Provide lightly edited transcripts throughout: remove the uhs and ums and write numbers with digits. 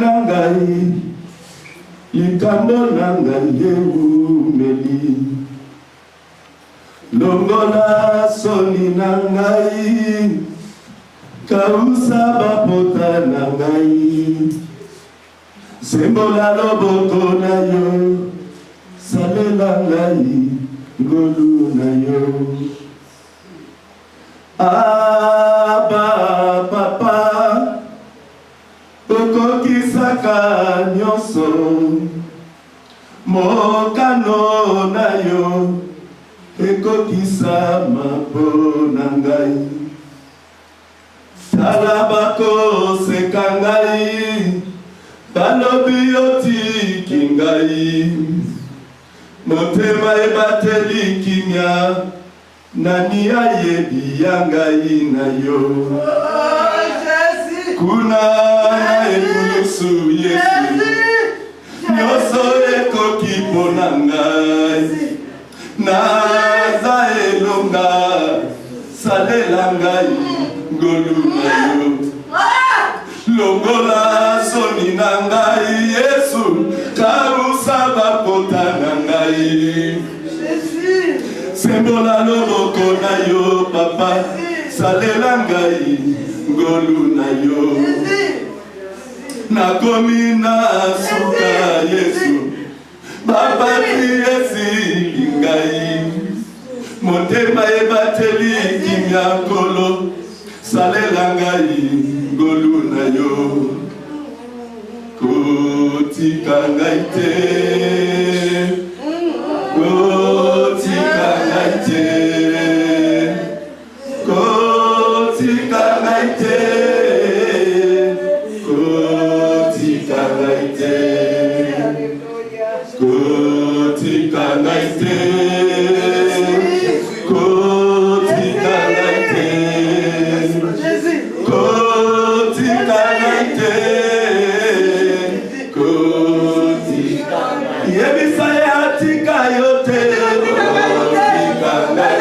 Nangai, likambo nangai yeumeli. Longola soni nangai, kausa bapota nangai. Sembola loboko na yo, salela ngai, ngolu na yo. Aba papa, okokisaka nyonso, mokano na yo, ekokisa mapona ngai. Tala bakoseka ngai, balobi otiki ngai. Motema ebateli kimia, nani ayebi ya ngai na yo. Kuna na ekulusu Yesu, nyonso ekoki mpona ngai. Naza elonga, salela ngai, ngolu na yo. Longola soni na ngai Yesu, kausa bapota na ngai. Sembola loboko na yo papa, salela ngai, ngolu na yo. Nakomi na suka Yesu, babati esili ngai. Motema ebateli kimia kolo, salela ngai, ngolu na yo. Kotika ngai te, kotika ngai te, kotika ngai te, kotika ngai te, kotika ngai te, kotika ngai te, kotika ngai te, kotika yebisa ya tika yote, kotika ngai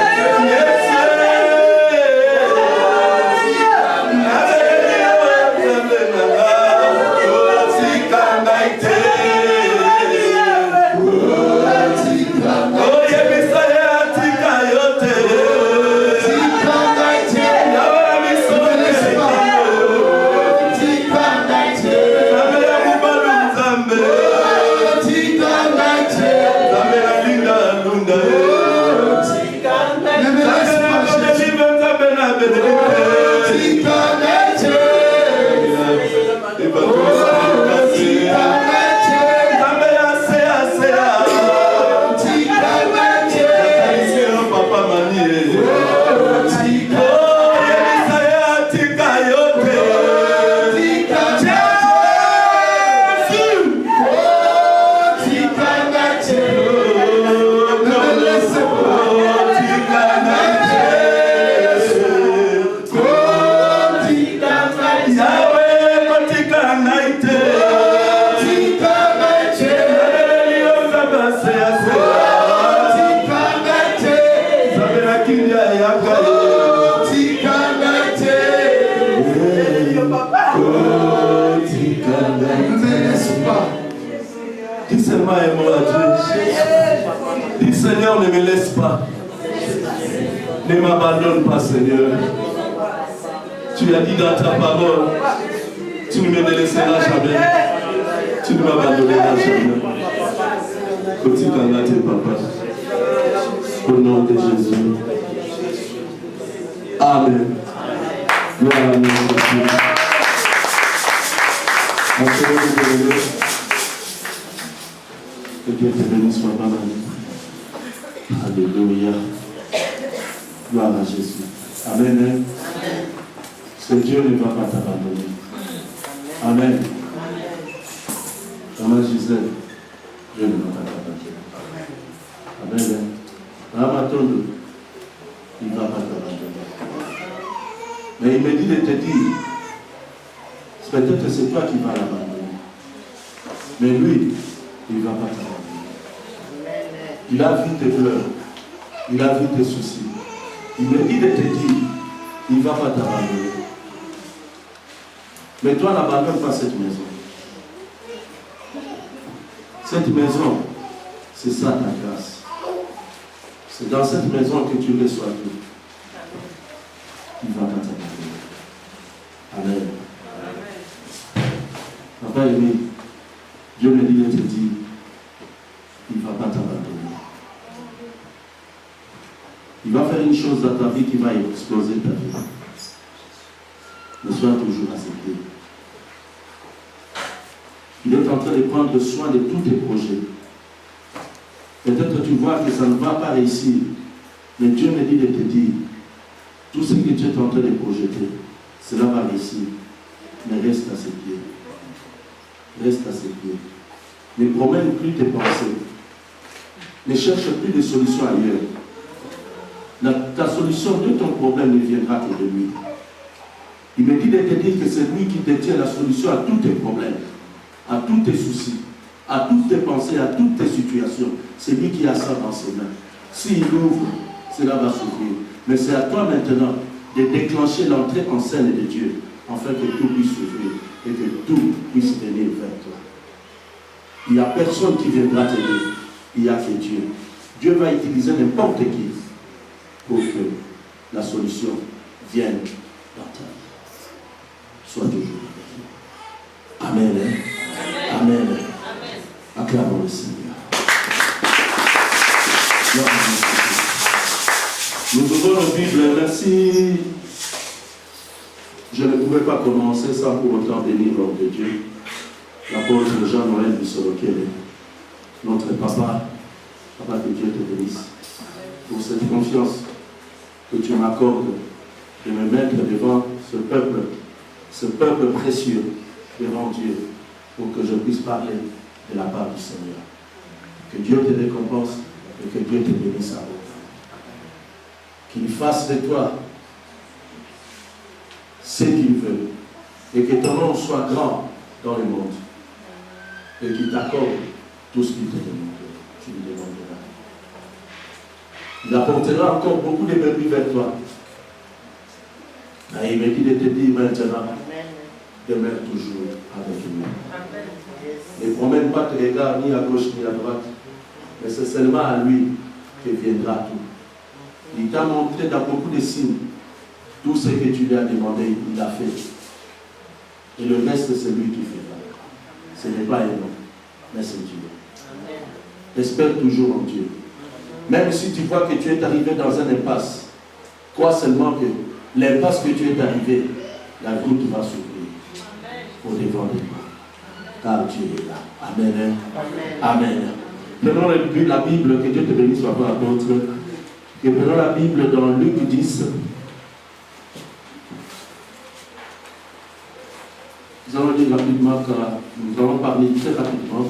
dis Seigneur, ne me laisse pas, ne m'abandonne pas Seigneur. Tu as dit dans ta parole, tu ne me laisseras jamais, tu ne m'abandonneras jamais. Continue papa, au nom de Jésus. Amen. Gloire à nous. Que Dieu te bénisse, papa, ma vie. Alléluia. Gloire à Jésus. Amen. Ce Dieu ne va pas t'abandonner. Amen. Maman Gisèle, Dieu ne va pas t'abandonner. Amen. Maman Tondo, il ne va pas t'abandonner. Mais il me dit de te dire, peut-être que c'est toi qui vas l'abandonner. Mais lui, il ne va pas t'abandonner. Il a vu tes pleurs. Il a vu tes soucis. Il me dit de te dire, il ne va pas t'abandonner. Mais toi, n'abandonne pas cette maison. Cette maison, c'est ça ta grâce. C'est dans cette maison que tu reçois tout. Il va pas t'abandonner. Amen. Papa aimé, Dieu me dit de te dire, il ne va pas t'abandonner. Il va faire une chose dans ta vie qui va exploser ta vie. Mais sois toujours à ses pieds. Il est en train de prendre soin de tous tes projets. Peut-être tu vois que ça ne va pas réussir, mais Dieu me dit de te dire, tout ce que tu es en train de projeter, cela va réussir. Mais reste à ses pieds. Reste à ses pieds. Ne promène plus tes pensées. Ne cherche plus de solutions ailleurs. Ta solution de ton problème ne viendra que de lui. Il me dit de te dire que c'est lui qui détient la solution à tous tes problèmes, à tous tes soucis, à toutes tes pensées, à toutes tes situations. C'est lui qui a ça dans ses mains. S'il ouvre, cela va s'ouvrir. Mais c'est à toi maintenant de déclencher l'entrée en scène de Dieu, afin que tout puisse s'ouvrir et que tout puisse venir vers toi. Il n'y a personne qui viendra t'aider. Il n'y a que Dieu. Dieu va utiliser n'importe qui pour que la solution vienne dans ta vie. Sois toujours avec lui. Amen. Amen. Amen. Acclamons le Seigneur. Nous ouvrons la Bible. Merci. Je ne pouvais pas commencer sans pour autant bénir l'homme de Dieu, l'apôtre Jean-Noël Bissorokele, notre papa. Papa, que Dieu te bénisse pour cette confiance que tu m'accordes de me mettre devant ce peuple précieux devant Dieu, pour que je puisse parler de la part du Seigneur. Que Dieu te récompense et que Dieu te bénisse à autant. Qu'il fasse de toi ce qu'il veut et que ton nom soit grand dans le monde et qu'il t'accorde tout ce qu'il te demande. Tu lui demanderas. Il apportera encore beaucoup de brebis vers toi. Mais il me dit de te dire maintenant, demeure toujours avec lui. Ne promène pas tes regards ni à gauche ni à droite, mais c'est seulement à lui que viendra tout. Il t'a montré dans beaucoup de signes tout ce que tu lui as demandé, il l'a fait. Et le reste, c'est lui qui fera. Ce n'est pas un homme, mais c'est Dieu. Espère toujours en Dieu. Même si tu vois que tu es arrivé dans un impasse, crois seulement que l'impasse que tu es arrivé, la route va s'ouvrir au devant de toi. Car Dieu est là. Amen. Amen. Prenons la Bible, que Dieu te bénisse, soit par apôtre. Et prenons la Bible dans Luc 10. Nous allons lire rapidement, car nous allons parler très rapidement.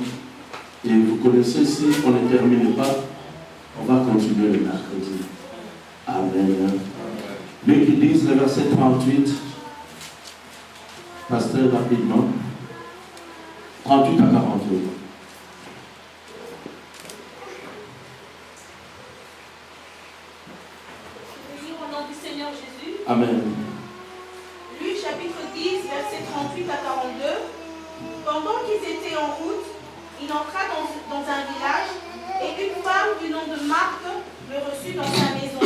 Et vous connaissez, si on ne termine pas, on va continuer le mercredi. Amen. Luc 10, le verset 38. Pasteur, rapidement. 38 à 42. Au nom du Seigneur Jésus. Amen. Luc chapitre 10, verset 38 à 42. Pendant qu'ils étaient en route, il entra dans un village et une femme du nom de Marthe le reçut dans sa maison.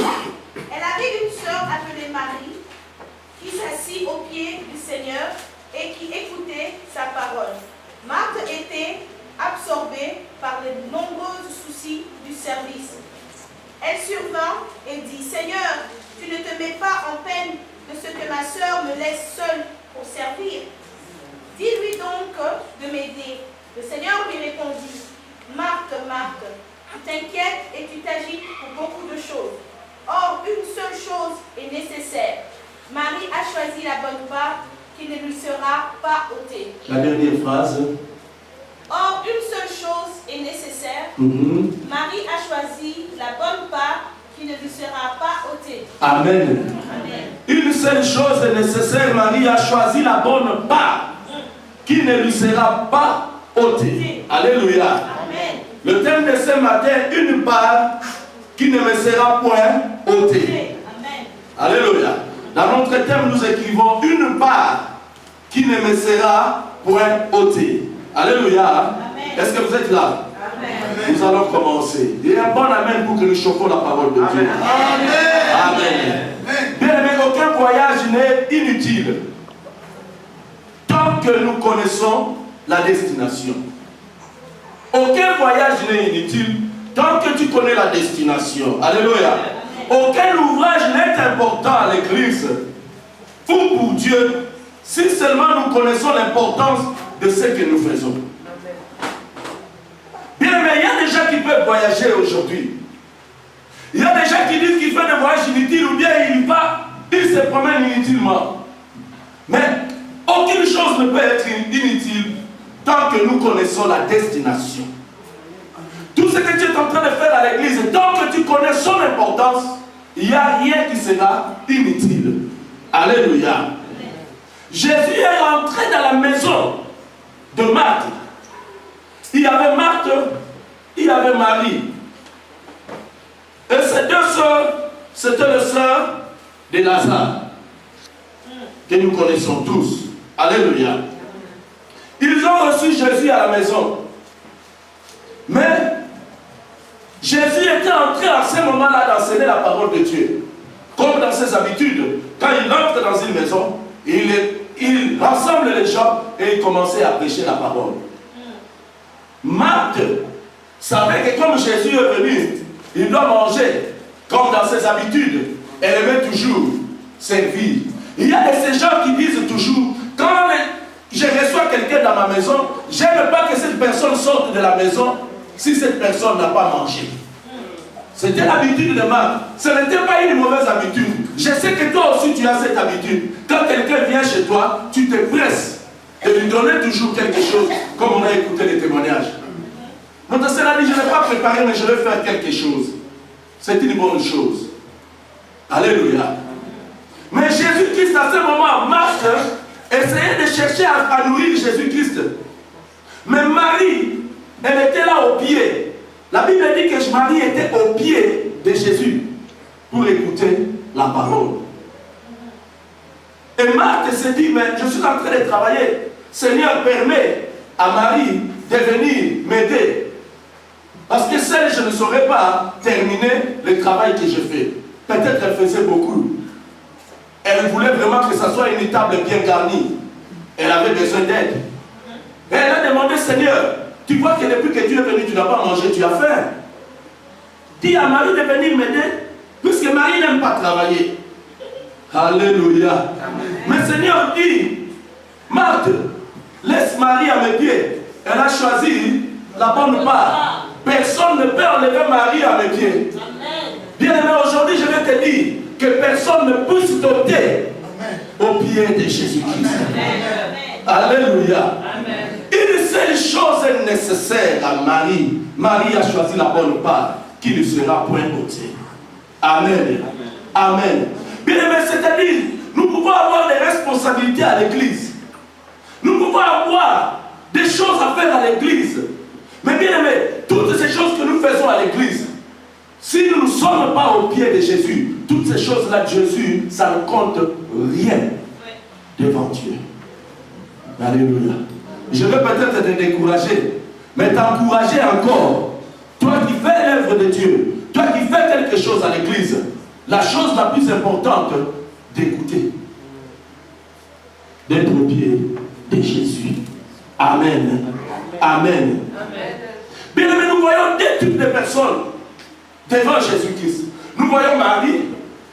Elle avait une sœur appelée Marie qui s'assit aux pieds du Seigneur et qui écoutait sa parole. Marthe était absorbée par les nombreux soucis du service. Elle survint et dit, Seigneur, tu ne te mets pas en peine de ce que ma sœur me laisse seule pour servir. Dis-lui donc de m'aider. Le Seigneur lui répondit, Marthe, Marthe, tu t'inquiètes et tu t'agites pour beaucoup de choses. Or, une seule chose est nécessaire. Marie a choisi la bonne part qui ne lui sera pas ôtée. La dernière phrase. Or, une seule chose est nécessaire. Marie a choisi la bonne part qui ne lui sera pas ôtée. Amen. Amen. Une seule chose est nécessaire. Marie a choisi la bonne part qui ne lui sera pas ôtée. Alléluia. Amen. Le thème de ce matin, une part qui ne me sera point ôtée. Amen. Alléluia. Dans notre thème, nous écrivons une part qui ne me sera point ôtée. Alléluia. Amen. Est-ce que vous êtes là? Amen. Nous allons commencer. Et un bon amen pour que nous chauffons la parole de Dieu. Amen. Amen. Bien aimé, aucun voyage n'est inutile tant que nous connaissons la destination. Aucun voyage n'est inutile tant que tu connais la destination. Alléluia. Aucun ouvrage n'est important à l'église ou pour Dieu si seulement nous connaissons l'importance de ce que nous faisons. Bien, mais il y a des gens qui peuvent voyager aujourd'hui. Il y a des gens qui disent qu'il fait des voyages inutiles ou bien il se promène inutilement. Mais aucune chose ne peut être inutile tant que nous connaissons la destination. Tout ce que tu es en train de faire à l'église, tant que tu connais son importance, il n'y a rien qui sera inutile. Alléluia. Jésus est rentré dans la maison de Marthe. Il y avait Marthe, il y avait Marie. Et ces deux sœurs, c'était les sœurs de Lazare, que nous connaissons tous. Alléluia. Ils ont reçu Jésus à la maison. Mais Jésus était entré à ce moment-là d'enseigner la parole de Dieu. Comme dans ses habitudes, quand il entre dans une maison, il rassemble les gens et il commençait à prêcher la parole. Marthe savait que comme Jésus est venu, il doit manger comme dans ses habitudes. Elle aimait toujours servir. Il y a de ces gens qui disent toujours, quand je reçois quelqu'un dans ma maison, je n'aime pas que cette personne sorte de la maison si cette personne n'a pas mangé. C'était l'habitude de Marthe. Ce n'était pas une mauvaise habitude. Je sais que toi aussi tu as cette habitude. Quand quelqu'un vient chez toi, tu te presses de lui donner toujours quelque chose, comme on a écouté les témoignages. Notre sœur a dit, je n'ai pas préparé, mais je vais faire quelque chose. C'est une bonne chose. Alléluia. Mais Jésus-Christ, à ce moment, Marthe essayait de chercher à nourrir Jésus-Christ. Mais Marie, elle était là au pied. La Bible dit que Marie était au pied de Jésus pour écouter la parole. Et Marthe s'est dit, mais je suis en train de travailler. Seigneur, permet à Marie de venir m'aider. Parce que seule, je ne saurais pas terminer le travail que je fais. Peut-être qu'elle faisait beaucoup. Elle voulait vraiment que ça soit une table bien garnie. Elle avait besoin d'aide. Et elle a demandé, Seigneur, tu vois que depuis que tu es venu, tu n'as pas mangé, tu as faim. Dis à Marie de venir m'aider, puisque Marie n'aime pas travailler. Alléluia. Mais Seigneur dit, Marthe, laisse Marie à mes pieds. Elle a choisi la bonne part. Personne ne peut enlever Marie à mes pieds. Bien aimé, aujourd'hui, je vais te dire que personne ne puisse t'ôter au pied de Jésus-Christ. Alléluia. Une seule chose est nécessaire à Marie. Marie a choisi la bonne part qui ne sera point ôtée. Amen. Amen. Bien aimé, c'est-à-dire, nous pouvons avoir des responsabilités à l'église. Nous pouvons avoir des choses à faire à l'église. Mais bien aimé, toutes ces choses que nous faisons à l'église, si nous ne sommes pas au pied de Jésus, toutes ces choses-là de Jésus, ça ne compte rien devant Dieu. Alléluia. Je veux peut-être te décourager, mais t'encourager encore. Toi qui fais l'œuvre de Dieu, toi qui fais quelque chose à l'église, la chose la plus importante, d'écouter. D'être au pied de Jésus. Amen. Amen. Bien aimé, nous voyons deux types de personnes devant Jésus-Christ. Nous voyons Marie,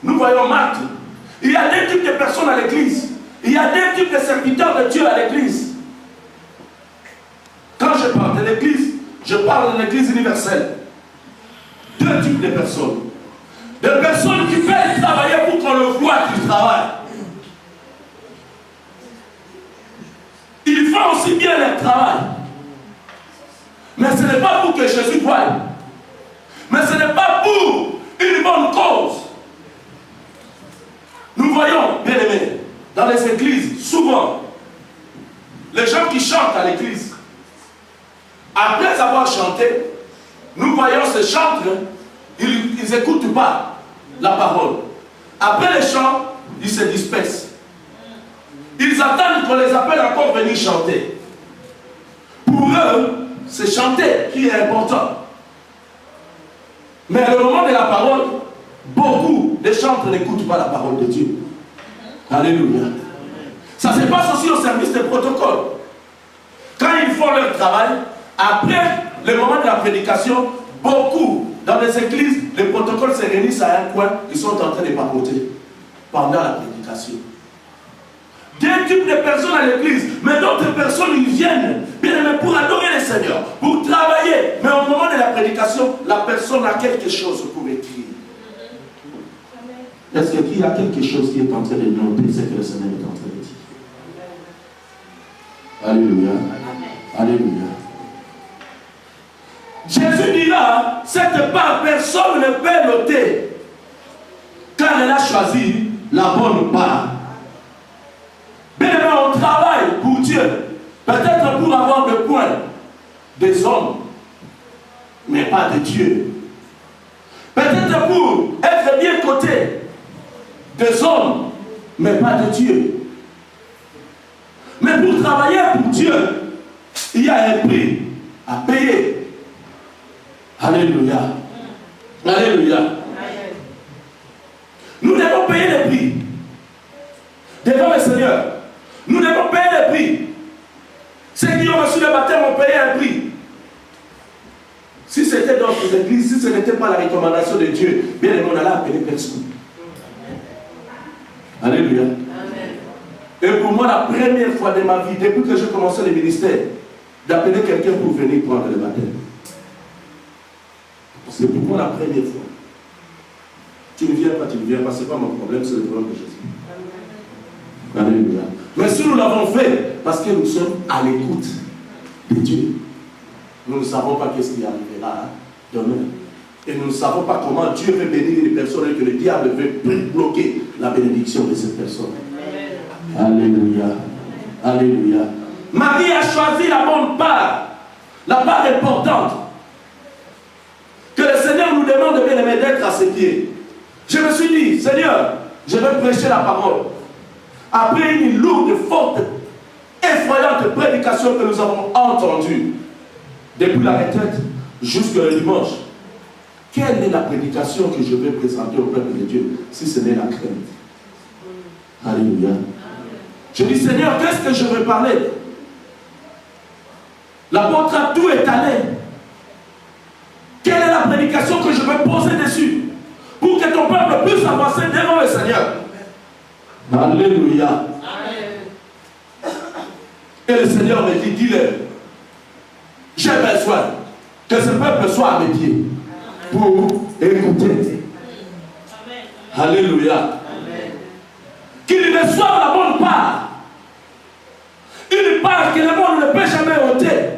nous voyons Marthe. Il y a deux types de personnes à l'église. Il y a deux types de serviteurs de Dieu à l'église. Quand je parle de l'église, je parle de l'église universelle. Deux types de personnes. Des personnes qui veulent travailler pour qu'on le voit qu'ils travaillent. Ils font aussi bien leur travail. Mais ce n'est pas pour que Jésus voie. Mais ce n'est pas pour une bonne cause. Nous voyons, bien aimés, dans les églises, souvent, les gens qui chantent à l'église, après avoir chanté, nous voyons ces chantres, ils n'écoutent pas la parole. Après les chants, ils se dispersent. Ils attendent qu'on les appelle encore venir chanter. Pour eux, c'est chanter qui est important. Mais le moment de la parole, beaucoup de chantres n'écoutent pas la parole de Dieu. Alléluia. Ça se passe aussi au service des protocoles. Quand ils font leur travail, après le moment de la prédication, beaucoup dans les églises, les protocoles se réunissent à un coin, ils sont en train de papoter pendant la prédication. Deux types de personnes à l'église, mais d'autres personnes ils viennent, bien aimés, pour adorer le Seigneur, pour travailler. Mais au moment de la prédication, la personne a quelque chose pour écrire. Est-ce qu'il y a quelque chose qui est en train de noter ce que le Seigneur est en train de dire? Alléluia. Alléluia. Jésus dit là, cette part, personne ne peut noter, car elle a choisi la bonne part. Bien aimé, on travaille pour Dieu, peut-être pour avoir le point des hommes, mais pas de Dieu. Peut-être pour être bien coté des hommes, mais pas de Dieu. Mais pour travailler pour Dieu, il y a un prix à payer. Alléluia. Alléluia. Nous devons payer le prix devant le Seigneur. Nous devons payer le prix. Ceux qui ont reçu le baptême ont payé un prix. Si c'était dans les églises, si ce n'était pas la recommandation de Dieu, bien on allait appeler personne. Alléluia. Amen. Et pour moi, la première fois de ma vie, depuis que j'ai commencé le ministère, d'appeler quelqu'un pour venir prendre le baptême. C'est pour moi la première fois. Tu ne viens pas, ce n'est pas mon problème, c'est le problème de Jésus. Alléluia. Mais si nous l'avons fait, parce que nous sommes à l'écoute de Dieu, nous ne savons pas qu'est-ce qui arrivera demain. Et nous ne savons pas comment Dieu veut bénir une personne et que le diable veut bloquer la bénédiction de cette personne. Alléluia. Alléluia. Marie a choisi la bonne part, la part importante, que le Seigneur nous demande bien aimer d'être à ses pieds. Je me suis dit, Seigneur, je vais prêcher la parole. Après une lourde, forte, effrayante prédication que nous avons entendue, depuis la retraite jusqu'au dimanche, quelle est la prédication que je vais présenter au peuple de Dieu, si ce n'est la crainte? Alléluia. Je dis, Seigneur, qu'est-ce que je veux parler? L'apôtre a tout étalé. Quelle est la prédication que je vais poser dessus pour que ton peuple puisse avancer devant le Seigneur? Alléluia. Et le Seigneur me dit, dis-le, j'ai besoin que ce peuple soit à mes pieds pour écouter. Alléluia. Qu'il reçoive la bonne part. Une part que le monde ne peut jamais ôter.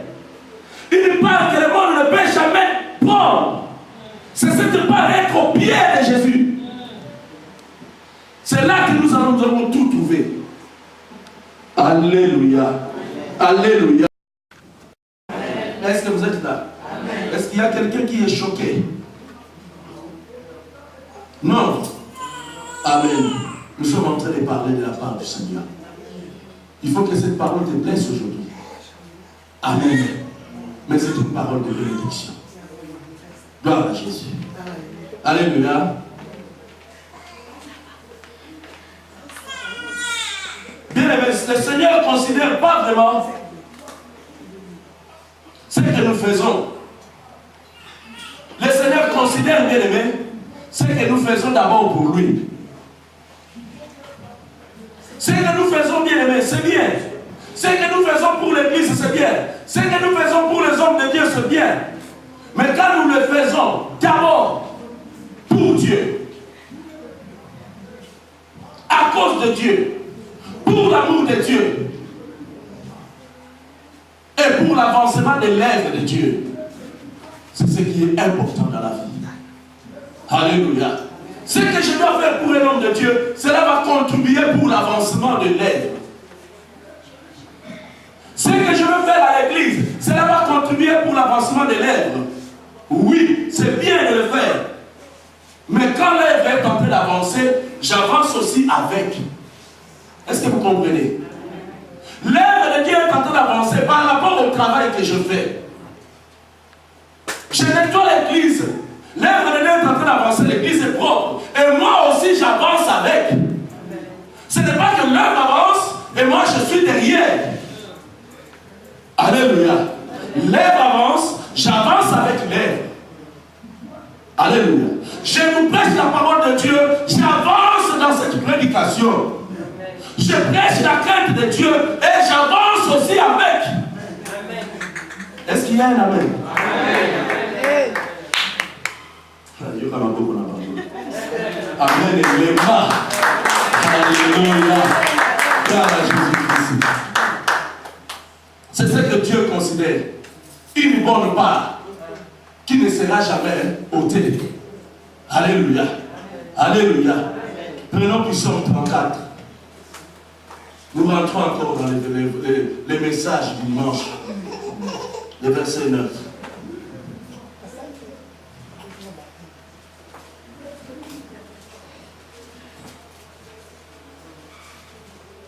Une part que le monde ne peut jamais prendre. C'est cette part être au pied de Jésus. C'est là que nous allons tout trouver. Alléluia. Alléluia. Est-ce que vous êtes là? Est-ce qu'il y a quelqu'un qui est choqué? Non. Amen. Nous sommes en train de parler de la part du Seigneur. Il faut que cette parole te blesse aujourd'hui. Amen. Mais c'est une parole de bénédiction. Gloire à Jésus. Alléluia. Bien aimé, le Seigneur ne considère pas vraiment ce que nous faisons. Le Seigneur considère, bien aimé, ce que nous faisons d'abord pour lui. Ce que nous faisons, bien aimé, c'est bien. Ce que nous faisons pour l'Église, c'est bien. Ce que nous faisons pour les hommes de Dieu, c'est bien. Mais quand nous le faisons d'abord pour Dieu, à cause de Dieu, pour l'amour de Dieu et pour l'avancement de l'œuvre de Dieu, c'est ce qui est important dans la vie. Alléluia. Ce que je dois faire pour un homme de Dieu, cela va contribuer pour l'avancement de l'œuvre. Ce que je veux faire à l'église, cela va contribuer pour l'avancement de l'œuvre. Oui, c'est bien de le faire. Mais quand l'œuvre est en train d'avancer, j'avance aussi avec. Est-ce que vous comprenez? L'œuvre de Dieu est en train d'avancer par rapport au travail que je fais. Alléluia. Lèvre avance, j'avance avec lèvre. Alléluia. Je vous prêche la parole de Dieu, j'avance dans cette prédication. Je prêche la crainte de Dieu et j'avance aussi avec. Est-ce qu'il y a un amen? Amen et les bras. Alléluia. Car à Jésus-Christ. C'est ce que Dieu considère une bonne part qui ne sera jamais ôtée. Alléluia. Alléluia. Prenons Psaume 34. Nous rentrons encore dans les messages du dimanche. Le verset 9.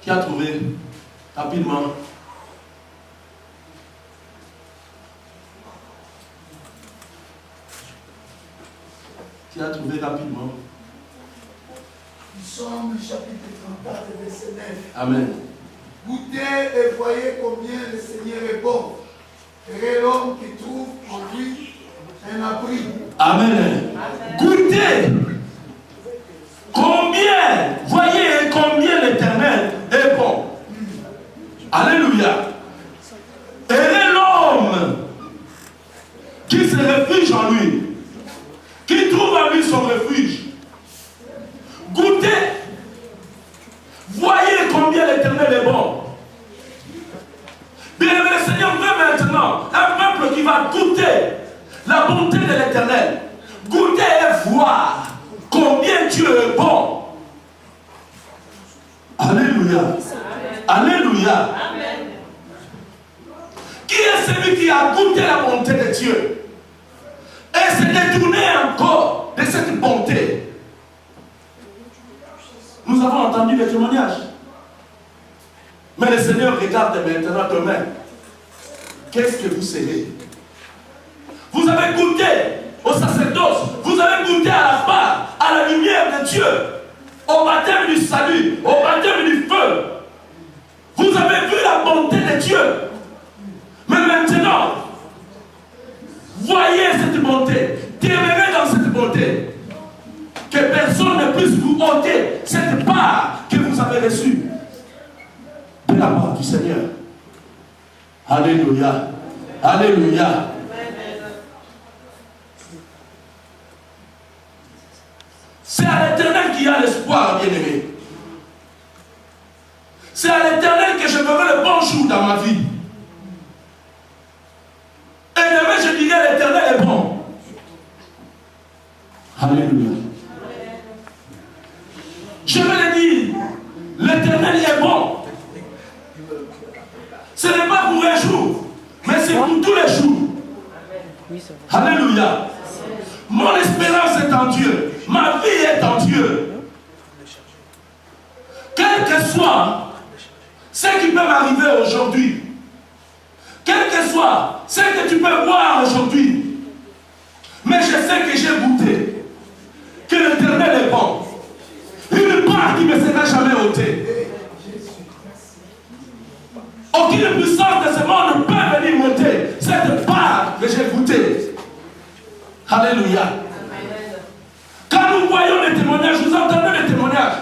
Qui a trouvé rapidement? Qui a trouvé rapidement? Psaume chapitre 34, verset 9. Amen. Goûtez et voyez combien le Seigneur est bon. Heureux l'homme qui trouve en lui un abri. Amen. Goûtez. Combien, voyez combien l'Éternel est bon. Alléluia. Heureux l'homme qui se réfugie en lui, qui trouve en lui son refuge. Goûtez. Voyez combien l'Éternel est bon. Bien aimé, le Seigneur veut maintenant un peuple qui va goûter la bonté de l'Éternel. Goûter et voir combien Dieu est bon. Alléluia. Alléluia. Amen. Qui est celui qui a goûté la bonté de Dieu et s'est détourné encore de cette bonté? Nous avons entendu les témoignages. Mais le Seigneur regarde maintenant demain. Qu'est-ce que vous serez? Vous avez goûté au sacerdoce. Vous avez goûté à la part, à la lumière de Dieu, au baptême du salut, au baptême du feu. Vous avez vu la bonté de Dieu. Mais maintenant, voyez cette bonté. Demeurez dans cette bonté. Que personne ne puisse vous ôter cette part que vous avez reçue de la part du Seigneur. Alléluia. Alléluia. C'est à l'Éternel qu'il y a l'espoir, bien-aimé. C'est à l'Éternel que je verrai le bon jour dans ma vie. Et demain, je dirai l'Éternel est bon. Alléluia. Je vais le dire, l'Éternel est bon. Ce n'est pas pour un jour, mais c'est pour tous les jours. Alléluia. Mon espérance est en Dieu. Ma vie est en Dieu. Quel que soit ce qui peut m'arriver aujourd'hui, quel que soit ce que tu peux voir aujourd'hui, mais je sais que j'ai goûté que l'Éternel est bon. Une part qui ne sera jamais ôtée. Aucune puissance de ce monde ne peut venir monter cette part que j'ai goûtée. Alléluia. Quand nous voyons les témoignages, vous entendez les témoignages.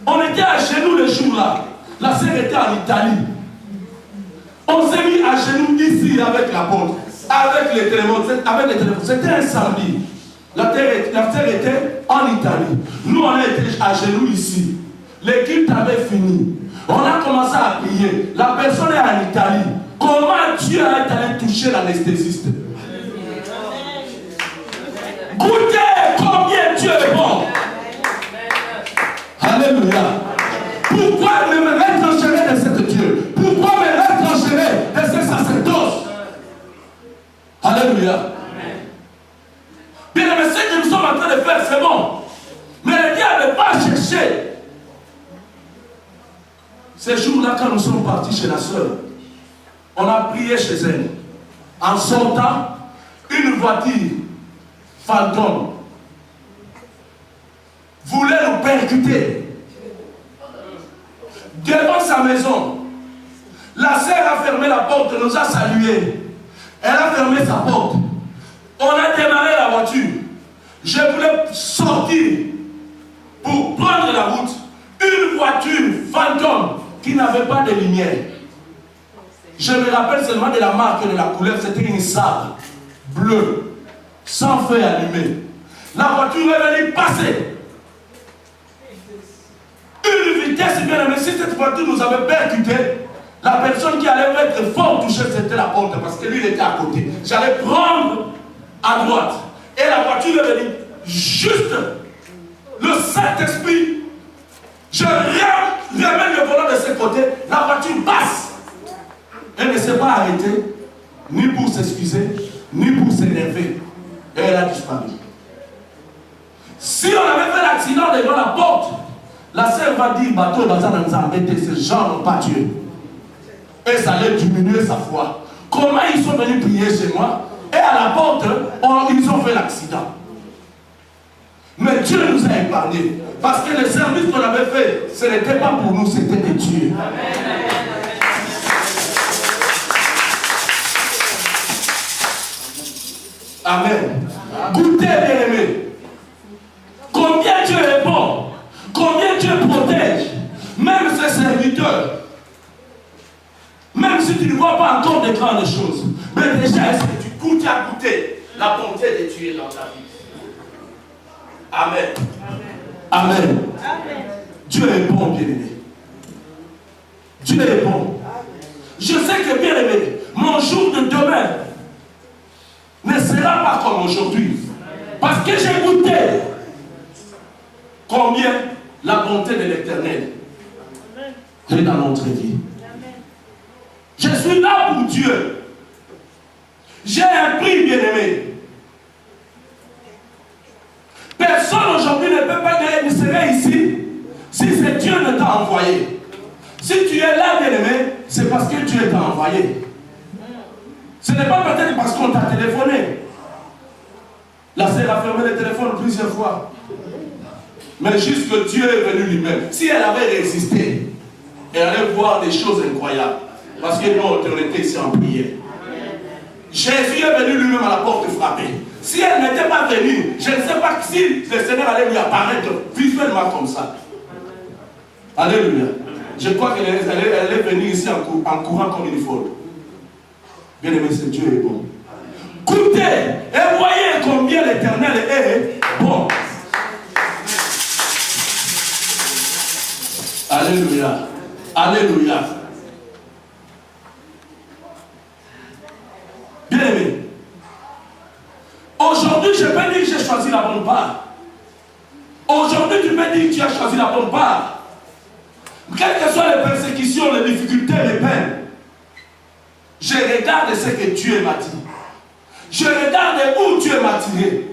On était à genoux le jour-là. La sœur était en Italie. On s'est mis à genoux ici avec l'apôtre, avec les téléphones. C'était un samedi. La terre était en Italie. Nous, on était à genoux ici. L'équipe avait fini. On a commencé à prier. La personne est en Italie. Comment Dieu est allé toucher l'anesthésiste? Goûtez combien Dieu est bon. Alléluia. Pourquoi me retrancherai de cet Dieu? Pourquoi me retrancherai de ce sacerdoce? Alléluia. Bien aimé, ce que nous sommes en train de faire, c'est bon. Mais le diable va chercher. Ces jours-là, quand nous sommes partis chez la sœur, on a prié chez elle. En sortant, une voiture fantôme voulait nous percuter devant sa maison. La sœur a fermé la porte, nous a salués. Elle a fermé sa porte. On a démarré la voiture. Je voulais sortir pour prendre la route. Une voiture fantôme qui n'avait pas de lumière. Je me rappelle seulement de la marque et de la couleur. C'était une Saab bleue, sans feu allumé. La voiture est venue passer. Une vitesse bien aimée. Si cette voiture nous avait percuté, la personne qui allait être fort touchée, c'était la porte, parce que lui, il était à côté. J'allais prendre à droite. Et la voiture est venue juste. Le Saint-Esprit, je ramène le volant de ce côté, la voiture passe. Elle ne s'est pas arrêtée, ni pour s'excuser, ni pour s'énerver. Et elle a disparu. Si on avait fait l'accident devant la porte, la sœur va dire, bateau, ces gens n'ont pas Dieu. Et ça allait diminuer sa foi. Comment ils sont venus prier chez moi? Et à la porte, ils ont fait l'accident. Mais Dieu nous a épargnés. Parce que le service qu'on avait fait, ce n'était pas pour nous, c'était de Dieu. Amen. Goûtez, bien-aimés. Combien Dieu est bon. Combien Dieu protège. Même ses serviteurs. Même si tu ne vois pas encore de grandes choses. Mais déjà, est-ce que tu goûtes à goûter la bonté de Dieu dans ta vie? Amen. Amen. Amen. Amen. Dieu est bon, bien-aimé. Dieu est bon. Je sais que, bien-aimé, mon jour de demain ne sera pas comme aujourd'hui. Parce que j'ai goûté combien la bonté de l'Éternel est dans notre vie. Je suis là pour Dieu. J'ai un prix, bien-aimé. Personne aujourd'hui ne peut pas serait ici si c'est Dieu ne t'a envoyé. Si tu es là, bien-aimé, c'est parce que Dieu t'a envoyé. Ce n'est pas peut-être parce qu'on t'a téléphoné. La sœur a fermé le téléphone plusieurs fois. Mais juste que Dieu est venu lui-même. Si elle avait résisté, elle allait voir des choses incroyables. Parce que nous, on était ici en prière. Jésus est venu lui-même à la porte frapper. Si elle n'était pas venue, je ne sais pas si le Seigneur allait lui apparaître visuellement comme ça. Alléluia. Je crois qu'elle est venue ici en courant comme une folle. Bien aimé, c'est Dieu est bon. Écoutez et voyez combien l'Éternel est bon. Alléluia. Alléluia. Bien aimé. Aujourd'hui, je peux dire que j'ai choisi la bonne part. Aujourd'hui, tu peux dire que tu as choisi la bonne part. Quelles que soient les persécutions, les difficultés, les peines, je regarde ce que Dieu m'a dit. Je regarde où Dieu m'a tiré.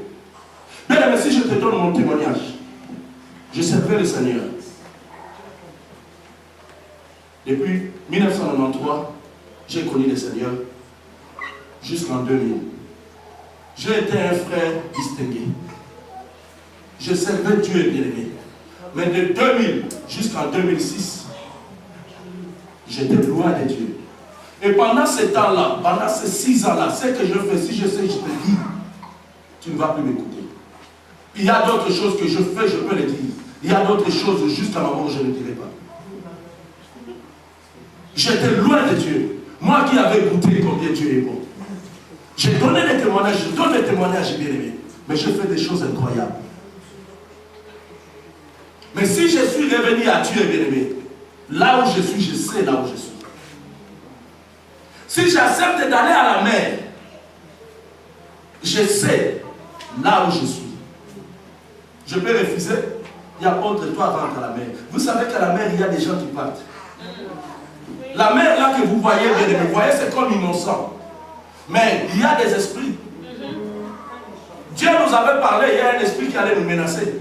Bien aimé, si je te donne mon témoignage, je servais le Seigneur. Depuis 1993, j'ai connu le Seigneur jusqu'en 2000. J'ai été un frère distingué. Je servais Dieu bien-aimé. Mais de 2000 jusqu'en 2006, j'étais loin de Dieu. Et pendant ce temps-là, pendant ces 6 ans-là, ce que je fais, si je sais, je te dis, tu ne vas plus m'écouter. Il y a d'autres choses que je fais, je peux les dire. Il y a d'autres choses jusqu'à ma mort, je ne dirai pas. J'étais loin de Dieu. Moi qui avais goûté combien Dieu est bon. J'ai donné des témoignages, je donne des témoignages bien aimés. Mais je fais des choses incroyables. Mais si je suis revenu à Dieu bien aimé, là où je suis, je sais là où je suis. Si j'accepte d'aller à la mer, je sais là où je suis. Je peux refuser, il y a pas de toi rentre à la mer. Vous savez qu'à la mer, il y a des gens qui partent. La mer là que vous voyez, bien aimé, vous voyez, c'est comme innocent. Mais il y a des esprits. Dieu nous avait parlé, il y a un esprit qui allait nous menacer.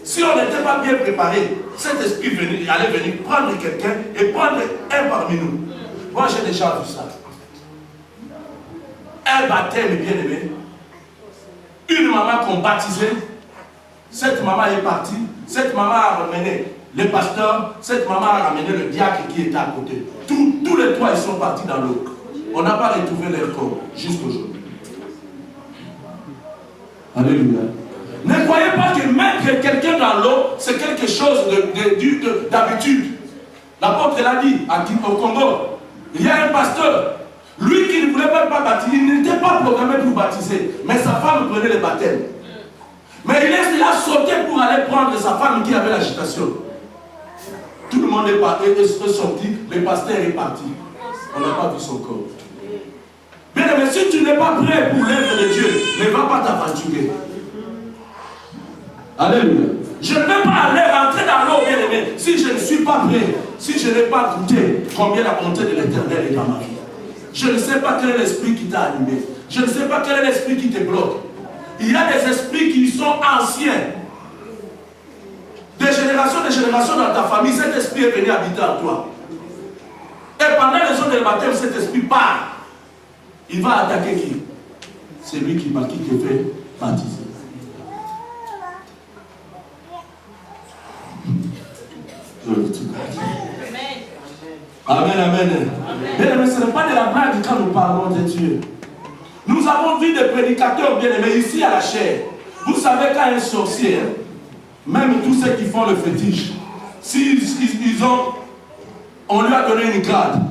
Si on n'était pas bien préparé, cet esprit allait venir prendre quelqu'un et prendre un parmi nous. Moi, j'ai déjà vu ça. Un baptême bien aimé. Une maman qu'on baptisait. Cette maman est partie. Cette maman a ramené le pasteur. Cette maman a ramené le diacre qui était à côté. Tout tous les trois, ils sont partis dans l'eau. On n'a pas retrouvé leur corps jusqu'aujourd'hui. Alléluia. Ne croyez pas que mettre quelqu'un dans l'eau, c'est quelque chose d'habitude. L'apôtre l'a dit au Congo. Il y a un pasteur, lui qui ne voulait même pas baptiser, il n'était pas programmé pour baptiser, mais sa femme prenait le baptême. Mais il a sauté pour aller prendre sa femme qui avait l'agitation. Tout le monde est sorti, le pasteur est parti. On n'a pas vu son corps. Bien aimé, si tu n'es pas prêt pour l'œuvre de Dieu, ne va pas t'aventurer. Alléluia. Je ne vais pas aller rentrer dans l'eau, bien aimé, si je ne suis pas prêt, si je n'ai pas goûté combien la bonté de l'Éternel est dans ma vie. Je ne sais pas quel est l'esprit qui t'a allumé. Je ne sais pas quel est l'esprit qui te bloque. Il y a des esprits qui sont anciens. Des générations dans ta famille, cet esprit est venu habiter en toi. Et pendant les jours de baptême, cet esprit part. Il va attaquer qui? C'est lui qui te fait baptiser. Amen, amen. Bien-aimés, ce n'est pas de la blague quand nous parlons de Dieu. Nous avons vu des prédicateurs bien-aimés ici à la chair. Vous savez quand un sorcier, même tous ceux qui font le fétiche, on lui a donné une grade.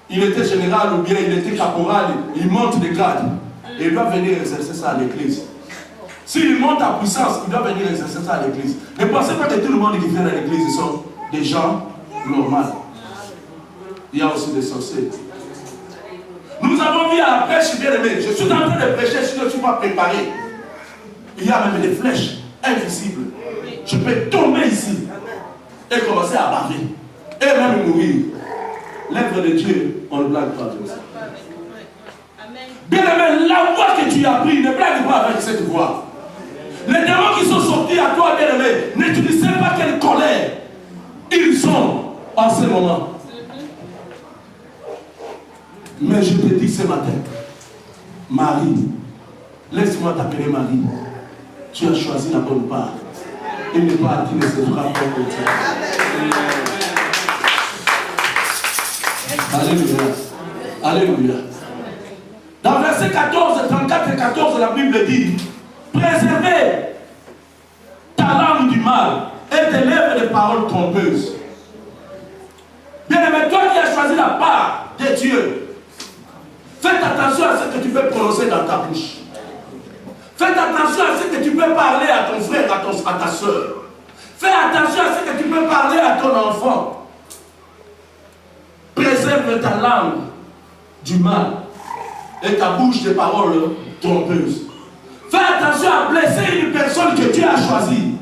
Il était général ou bien il était caporal, il monte de grade. Et il doit venir exercer ça à l'église. S'il monte à puissance, il doit venir exercer ça à l'église. Ne pensez pas que tout le monde qui vient à l'église sont des gens normaux. Il y a aussi des sorciers. Nous avons vu à la prêche, bien aimé, je suis en train de prêcher, si je ne suis pas préparé. Il y a même des flèches invisibles. Je peux tomber ici et commencer à baver. Et même mourir. L'œuvre de Dieu, on ne blague pas comme ça. Bien aimé, la voix que tu as pris, ne blague pas avec cette voix. Les démons qui sont sortis à toi, bien aimé, ne tu ne sais pas quelle colère ils sont en ce moment. Mais je te dis ce matin, Marie, laisse-moi t'appeler Marie. Tu as choisi la bonne part. Une part qui ne sera pas contre toi. Alléluia. Alléluia. Dans verset 14, 34 et 14, la Bible dit: préservez ta langue du mal et tes lèvres des paroles trompeuses. Bien-aimé, toi qui as choisi la part de Dieu, faites attention à ce que tu peux prononcer dans ta bouche. Faites attention à ce que tu peux parler à ton frère, à ta soeur. Fais attention à ce que tu peux parler à ton enfant. Préserve ta langue du mal et ta bouche des paroles trompeuses. Fais attention à blesser une personne que Dieu a choisie.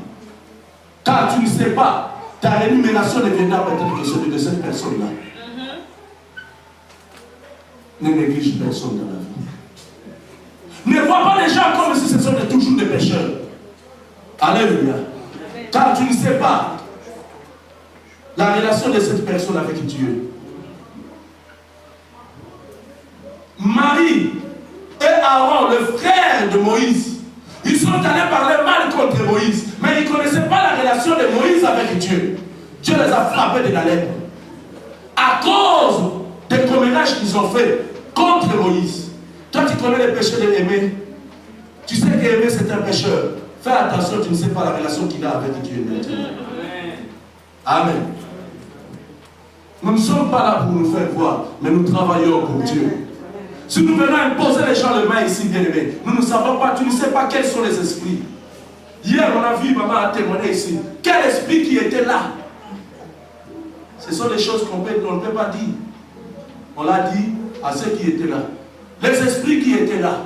Car tu ne sais pas, ta rémunération deviendra peut-être que celui de cette personne-là. Ne néglige personne dans la vie. Ne vois pas les gens comme si ce sont toujours des pécheurs. Alléluia. Car tu ne sais pas la relation de cette personne avec Dieu. Marie et Aaron, le frère de Moïse, ils sont allés parler mal contre Moïse, mais ils ne connaissaient pas la relation de Moïse avec Dieu. Dieu les a frappés de la lèpre à cause des commérages qu'ils ont fait contre Moïse. Toi, tu connais les péchés d'Aimé. Tu sais qu'Aimé, c'est un pécheur. Fais attention, tu ne sais pas la relation qu'il a avec Dieu maintenant. Amen. Nous ne sommes pas là pour nous faire voir, mais nous travaillons pour Dieu. Si nous venons imposer les gens les mains ici, bien aimés, nous ne savons pas, tu ne sais pas quels sont les esprits. Hier, on a vu maman a témoigné ici. Quel esprit qui était là? Ce sont des choses qu'on ne peut pas dire. On l'a dit à ceux qui étaient là. Les esprits qui étaient là.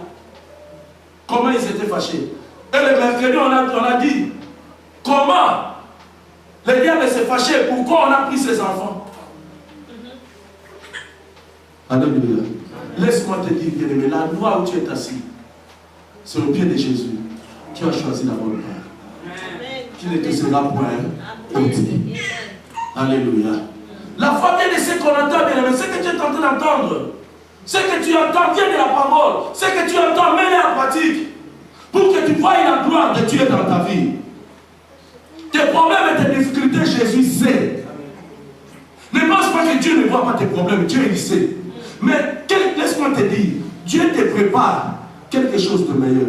Comment ils étaient fâchés. Et le mercredi, on a dit comment le diable s'est fâché. Pourquoi on a pris ses enfants? Alléluia. Laisse-moi te dire, bien-aimé, l'endroit où tu es assis, c'est au pied de Jésus. Tu as choisi la bonne part. Qui ne te sera point ôté. Alléluia. La foi vient de ce qu'on entend, bien-aimé, ce que tu es en train d'entendre. Ce que tu entends vient de la parole. Ce que tu entends, mets-le en pratique. Pour que tu voies la gloire de Dieu dans ta vie. Tes problèmes et tes difficultés, Jésus sait. Ne pense pas que Dieu ne voit pas tes problèmes, Dieu il sait. Mais laisse-moi te dire, Dieu te prépare quelque chose de meilleur.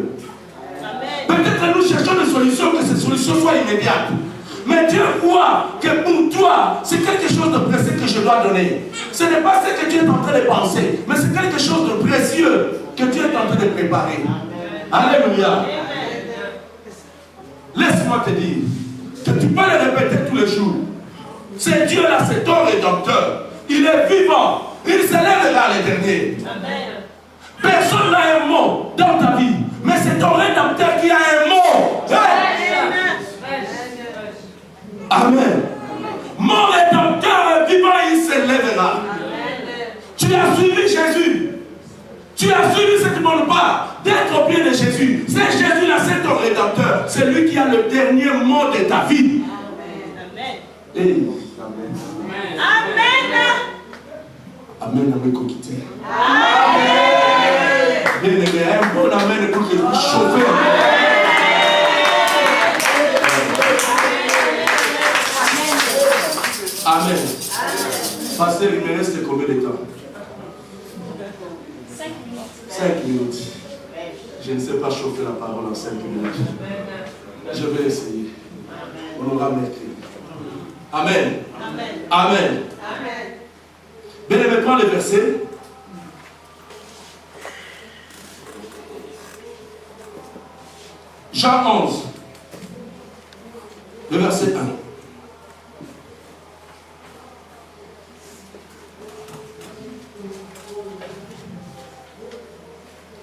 Peut-être que nous cherchons des solutions, que ces solutions soient immédiates. Mais Dieu voit que pour toi, c'est quelque chose de précieux que je dois donner. Ce n'est pas ce que Dieu est en train de penser, mais c'est quelque chose de précieux que Dieu est en train de préparer. Alléluia. Laisse-moi te dire que tu peux le répéter tous les jours. C'est Dieu là, c'est ton rédempteur. Il est vivant. Il s'élèvera les derniers. Personne n'a un mot dans ta vie, mais c'est ton rédempteur qui a un mot. Amen. Mon rédempteur est vivant, il s'élèvera. Tu as suivi Jésus. Tu as suivi cette bonne part d'être au pied de Jésus. C'est Jésus là, c'est ton rédempteur. C'est lui qui a le dernier mot de ta vie. Amen. Hey. Amen. Amen. Amen. Amen. Coquité. Amen. Un bon amen pour que vous chauffez. Amen. Pasteur, il me reste combien de temps? 5 minutes. 5 minutes. Je ne sais pas chauffer la parole en 5 minutes. Je vais essayer. On aura mercredi. Amen. Amen. Amen. Amen. Bien aimé, prends le verset. Jean 11. Le verset 1.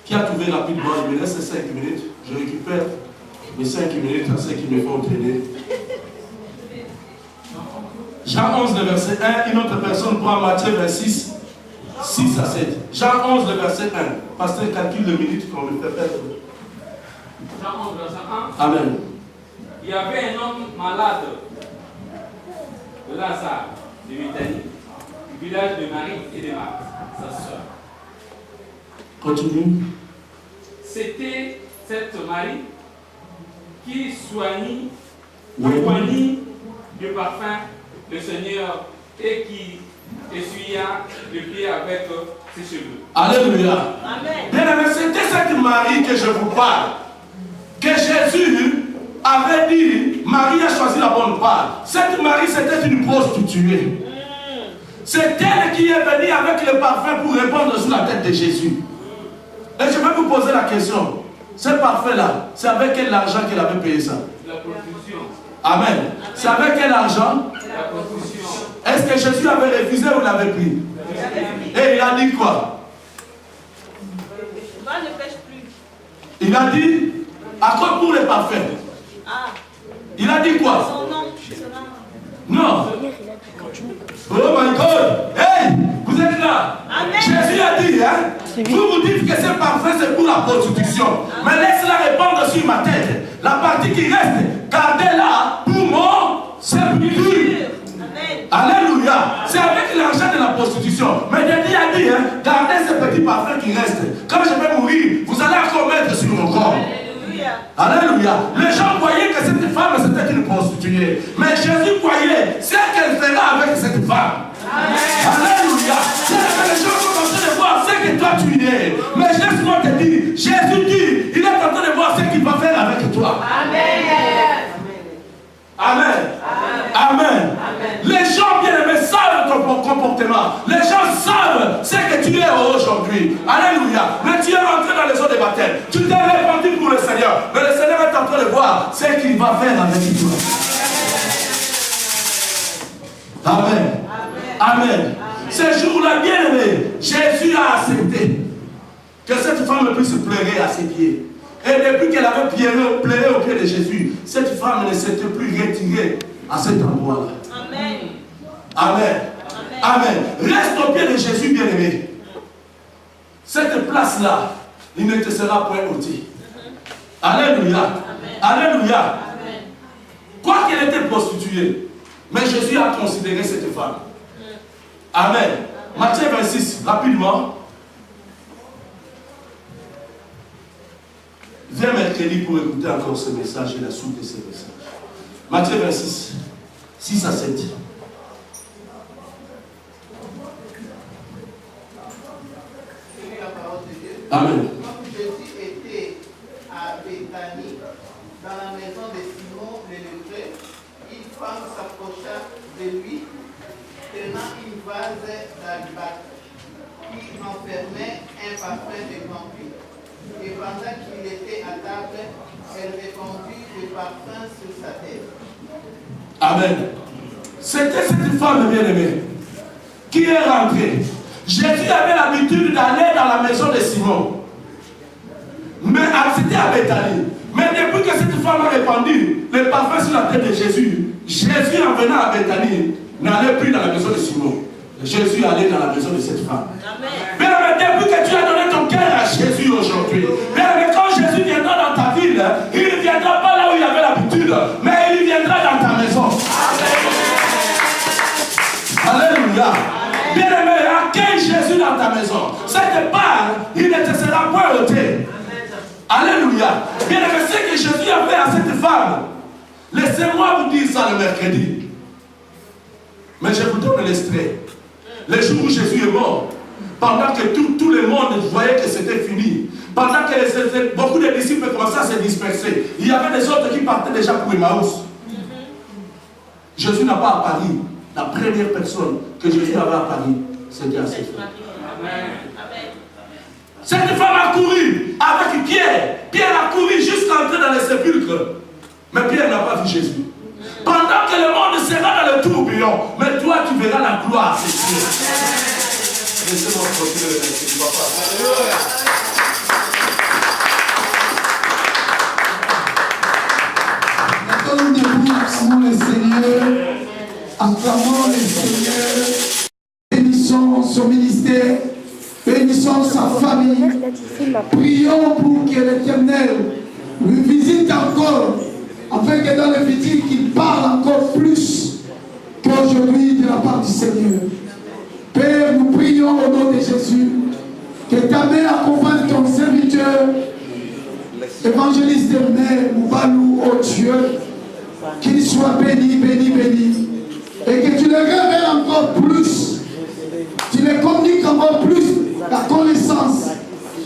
Qui a trouvé rapidement? Il me reste 5 minutes. Je récupère mes 5 minutes à ceux qui me font entraîner. Jean 11, le verset 1. Une autre personne prend Matthieu 26, 6 à 7. Jean 11, le verset 1. Pasteur, calcule le minute qu'on me fait perdre. Jean 11, verset 1. Amen. Il y avait un homme malade de Lazare, de Béthanie, du village de Marie et de Marthe, sa sœur. Continue. C'était cette Marie qui soignit du parfum le Seigneur et qui essuya le pied avec ses cheveux. Alléluia. Amen. Bien aimé, c'était cette Marie que je vous parle. Que Jésus avait dit, Marie a choisi la bonne part. Cette Marie, c'était une prostituée. C'est elle qui est venue avec le parfum pour répandre sur la tête de Jésus. Et je vais vous poser la question. Ce parfum-là, c'est avec quel argent qu'elle avait payé ça? La prostitution. Amen. C'est avec quel argent? La prostitution. Est-ce que Jésus avait refusé ou l'avait pris? Et il a dit quoi? Va, ne pêche plus. Il a dit, à quoi pour les parfums? Ah. Il a dit quoi? Son nom. Non. Oh my God. Hey, vous êtes là. Amen. Jésus a dit, hein, vous dites que ce parfum c'est pour la prostitution. Mais laisse-la répandre sur ma tête. La partie qui reste, gardez-la pour mon sépulture. Alléluia. C'est avec l'argent de la prostitution. Mais Dieu a dit, hein, gardez ce petit parfum qui reste. Quand je vais mourir, vous allez encore mettre sur mon corps. Alléluia. Les gens croyaient que cette femme c'était une prostituée. Mais Jésus croyait ce qu'elle fera avec cette femme. Alléluia. Les gens sont en train de voir ce que toi tu es. Mais laisse-moi te dire, Jésus dit, il est en train de voir ce qu'il va faire avec toi. Amen. Amen. Amen. Les gens bien aimés savent ton comportement. Les gens savent ce que tu es aujourd'hui. Alléluia. Mais tu es rentré dans les eaux de baptême. Tu t'es répandu pour le Seigneur. Mais le Seigneur est en train de voir ce qu'il va faire avec toi. Amen. Amen. Ce jour-là, bien aimé, Jésus a accepté que cette femme puisse pleurer à ses pieds. Et depuis qu'elle avait pleuré au pied de Jésus, cette femme ne s'était plus retirée à cet endroit-là. Amen. Amen. Amen. Reste au pied de Jésus, bien-aimé. Cette place-là, il ne te sera point ôté. Alléluia. Alléluia. Quoi qu'elle était prostituée, mais Jésus a considéré cette femme. Amen. Matthieu 26, rapidement. Viens mercredi pour écouter encore ce message et la suite de ce message. Matthieu 26, 6 à 7. Amen. Quand Jésus était à Béthanie, dans la maison de Simon le lépreux, une femme s'approcha de lui, tenant une vase d'albâtre qui enfermait un parfum de camphire. Et pendant qu'il était à table, elle répandit le parfum sur sa tête. Amen. C'était cette femme bien-aimée qui est rentrée. Jésus avait l'habitude d'aller dans la maison de Simon. Mais c'était à Béthanie. Mais depuis que cette femme a répandu le parfum sur la tête de Jésus, Jésus en venant à Béthanie n'allait plus dans la maison de Simon. Jésus allait dans la maison de cette femme. Mais depuis que tu as donné ton cœur à Jésus aujourd'hui, mais quand Jésus viendra dans ta ville, il ne viendra pas là où il avait l'habitude, mais il viendra dans ta maison. Alléluia. Bien-aimé, accueille Jésus dans ta maison. Cette part, il ne te sera point ôté. Alléluia. Bien-aimé, ce que Jésus a fait à cette femme, laissez-moi vous dire ça le mercredi. Mais je vous donne l'extrait. Le jour où Jésus est mort, pendant que tout le monde voyait que c'était fini, pendant que beaucoup de disciples commençaient à se disperser, il y avait des autres qui partaient déjà pour Emmaüs. Jésus n'a pas apparu. La première personne que Jésus avait apparu, c'était à cette femme. Cette femme a couru avec Pierre. Pierre a couru jusqu'à entrer dans le sépulcre. Mais Pierre n'a pas vu Jésus. Pendant que le monde sera dans le tourbillon, mais toi tu verras la gloire, c'est sûr. Laissez-moi continuer le message, papa. Maintenant, nous debout, acclamons le Seigneur. Acclamons le Seigneur. Bénissons son ministère. Bénissons sa famille. Prions pour que l'Éternel lui visite encore, afin que dans le futur, qu'il parle encore plus qu'aujourd'hui de la part du Seigneur. Père, nous prions au nom de Jésus, que ta main accompagne ton serviteur, évangéliste de Mère, Moubalou, oh Dieu, qu'il soit béni, béni, béni, et que tu le révèles encore plus, tu le communiques encore plus la connaissance,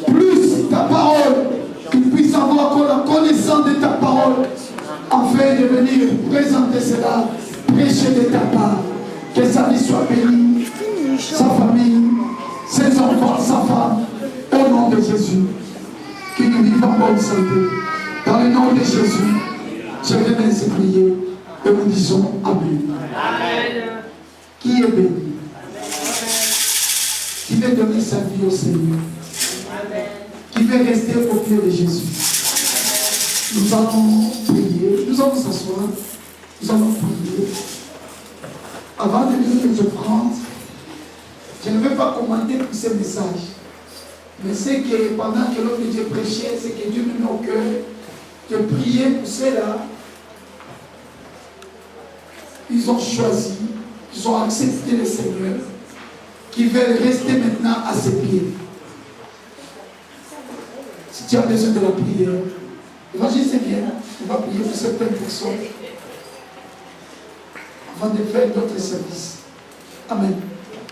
plus ta parole, qu'il puisse avoir encore la connaissance de ta parole, afin de venir présenter cela, prêcher de ta part, que sa vie soit bénie, sa famille, ses enfants, sa femme, au nom de Jésus, que nous vivons en bonne santé. Dans le nom de Jésus, je viens ainsi prier et nous disons Amen. Amen. Qui est béni? Qui veut donner sa vie au Seigneur? Amen. Qui veut rester au pied de Jésus? Nous allons prier, nous allons s'asseoir, nous allons prier. Avant de lire les offrandes, je ne vais pas commenter tous ces messages. Mais c'est que pendant que l'homme de Dieu prêchait, c'est que Dieu me met au cœur de prier pour ceux-là. Ils ont choisi, ils ont accepté le Seigneur, qui veulent rester maintenant à ses pieds. Si tu as besoin de la prière, l'évangile bien, on va prier pour certaines personnes avant de faire d'autres services. Amen.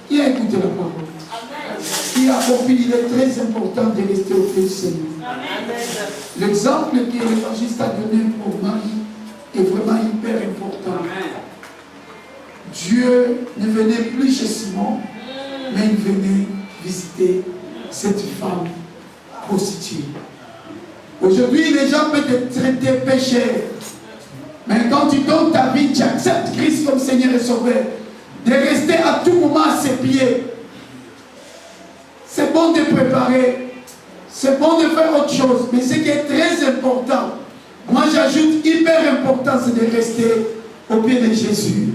Qui a écouté la parole? Qui a compris, il est très important de rester au pied du Seigneur. L'exemple que l'évangéliste a donné pour Marie est vraiment hyper important. Dieu ne venait plus chez Simon, mais il venait visiter cette femme prostituée. Aujourd'hui, les gens peuvent te traiter pécheur. Mais quand tu donnes ta vie, tu acceptes Christ comme Seigneur et Sauveur, de rester à tout moment à ses pieds. C'est bon de préparer, c'est bon de faire autre chose, mais ce qui est très important, moi j'ajoute hyper important, c'est de rester au pied de Jésus.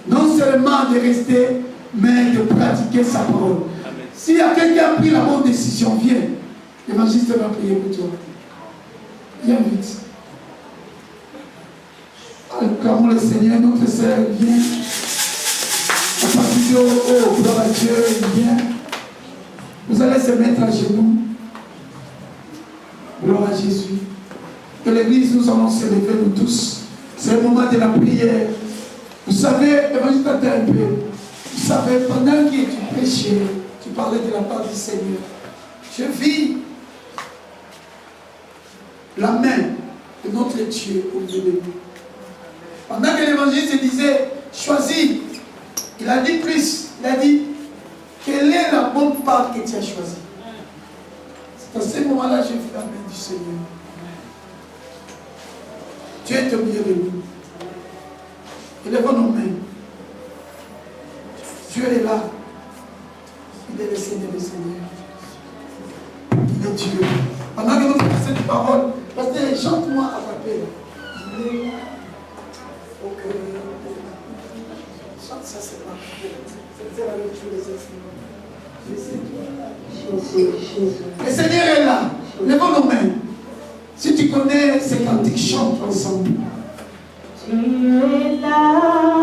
Non seulement de rester, mais de pratiquer sa parole. S'il y a quelqu'un qui a pris la bonne décision, viens. L'évangéliste va prier pour toi. Viens vite. Acclamons le Seigneur, notre sœur, viens. À partir de oh, gloire à Dieu, viens. Vous allez se mettre à genoux. Gloire à Jésus. Que l'église, nous allons se lever, nous tous. C'est le moment de la prière. Vous savez, évangile un peu. Vous savez, pendant que tu prêchais, tu parlais de la part du Seigneur. Je vis la main de notre Dieu au milieu de nous. Pendant que l'évangile disait, choisis, il a dit plus, il a dit, quelle est la bonne part que tu as choisie? C'est à ce moment-là que j'ai vu la main du Seigneur. Dieu est au milieu de nous. Élevons nos mains. Dieu est là. Il est le Seigneur des Seigneurs. Il est Dieu. Pendant que nous faisons cette parole, parce que chante-moi à rappeler. Chante ça, c'est pas. C'est la lecture des instruments. Le Seigneur est là. Levons nos mains. Si tu connais ces cantiques, chante ensemble. Tu es là.